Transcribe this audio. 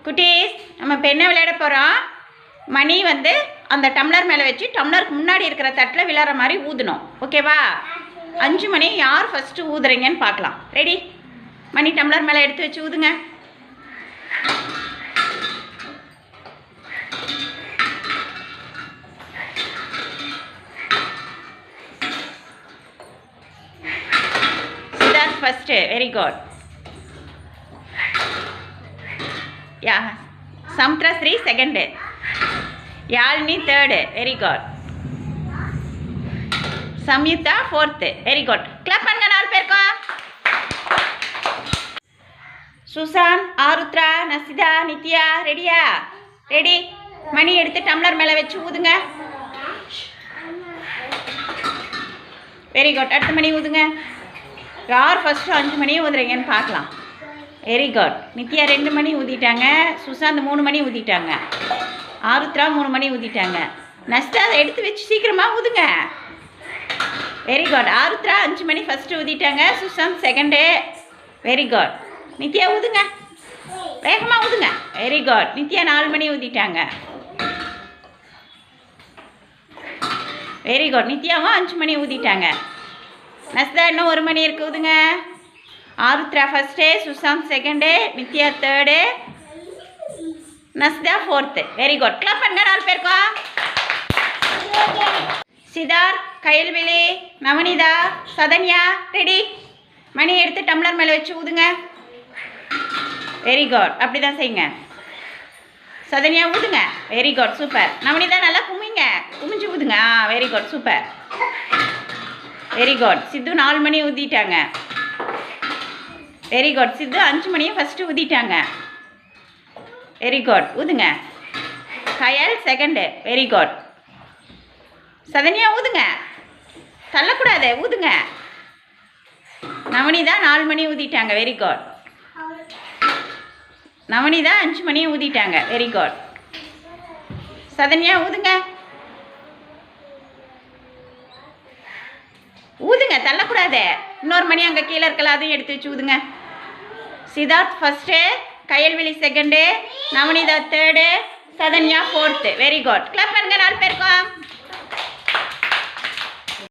குட்டீஸ், நம்ம இப்போ என்ன விளையாட போகிறோம்? மணி வந்து அந்த டம்ளர் மேலே வச்சு டம்ளருக்கு முன்னாடி இருக்கிற தட்டில் விளையாடுற மாதிரி ஊதணும். ஓகேவா? 5 மணி யார் ஃபஸ்ட்டு ஊதுறீங்கன்னு பார்க்கலாம். ரெடி? மணி டம்ளர் மேலே எடுத்து வச்சு ஊதுங்க. சித்தார்த் ஃபஸ்ட்டு. Very good. யா Samudra Sri second. Yazhini third. Very good. Samyuktha fourth. Very good. Clap பண்ணுங்க 4 பேருக்கும். சுசான், ஆருத்ரா, நசிதா, நித்யா ரெடியா? ரெடி. மணி எடுத்து டம்ளர் மேலே வச்சு ஊதுங்க. Very good. அடுத்த மணி ஊதுங்க. யார் ஃபஸ்ட்டு 5 மணி ஊதுறீங்கன்னு பார்க்கலாம். Very good. நித்யா 2 மணி ஊதிட்டாங்க. சுசாந்த் 3 மணி ஊதிட்டாங்க. ஆருத்ரா 3 மணி ஊதிட்டாங்க. நஸ்தா அதை எடுத்து வச்சு சீக்கிரமாக ஊதுங்க. Very good. ஆருத்ரா 5 மணி ஃபஸ்ட்டு ஊதிட்டாங்க. Sushant second. Very good. Nithya ஊதுங்க, வேகமாக ஊதுங்க. Very good. நித்யா 4 மணி ஊதிட்டாங்க. Very good. நித்யாவும் 5 மணி ஊதிட்டாங்க. நஸ்தா இன்னும் 1 மணி இருக்குது, ஊதுங்க. Arudra first, Sushant second, Nithya third, Nastha fourth. Very good. Clap பண்ணுங்க 4 பேருக்கும். சித்தார்த், கயல்விழி, நவனிதா, சதன்யா ரெடி. மணி எடுத்து டம்ளர் மேலே வச்சு ஊதுங்க. Very good. அப்படி தான் செய்யுங்க. சதன்யா ஊதுங்க. Very good. சூப்பர். நவனிதா நல்லா குமிங்க, குமிஞ்சு ஊதுங்க. Very good. Super. Very good. Sidhu 4 மணி ஊதிட்டாங்க. Very good. சித்து 5 மணியும் ஃபஸ்ட்டு ஊதிட்டாங்க. Very good. ஊதுங்க. Kayal second. Very good. Sathanya ஊதுங்க, தள்ளக்கூடாது, ஊதுங்க. நவனிதா 4 மணி ஊதிட்டாங்க. Very good. நவனிதா 5 மணி ஊதிட்டாங்க. Very good. சதன்யா ஊதுங்க. ஊதுங்க, தள்ளக்கூடாது. இன்னொரு மணி அங்கே கீழே இருக்கலாம், அதையும் எடுத்து வச்சு ஊதுங்க. Siddharth first, Kayalvizhi second, Navanitha third, Sathanya fourth. Very good. Clap பண்ணுங்க 4 பேருக்கும்.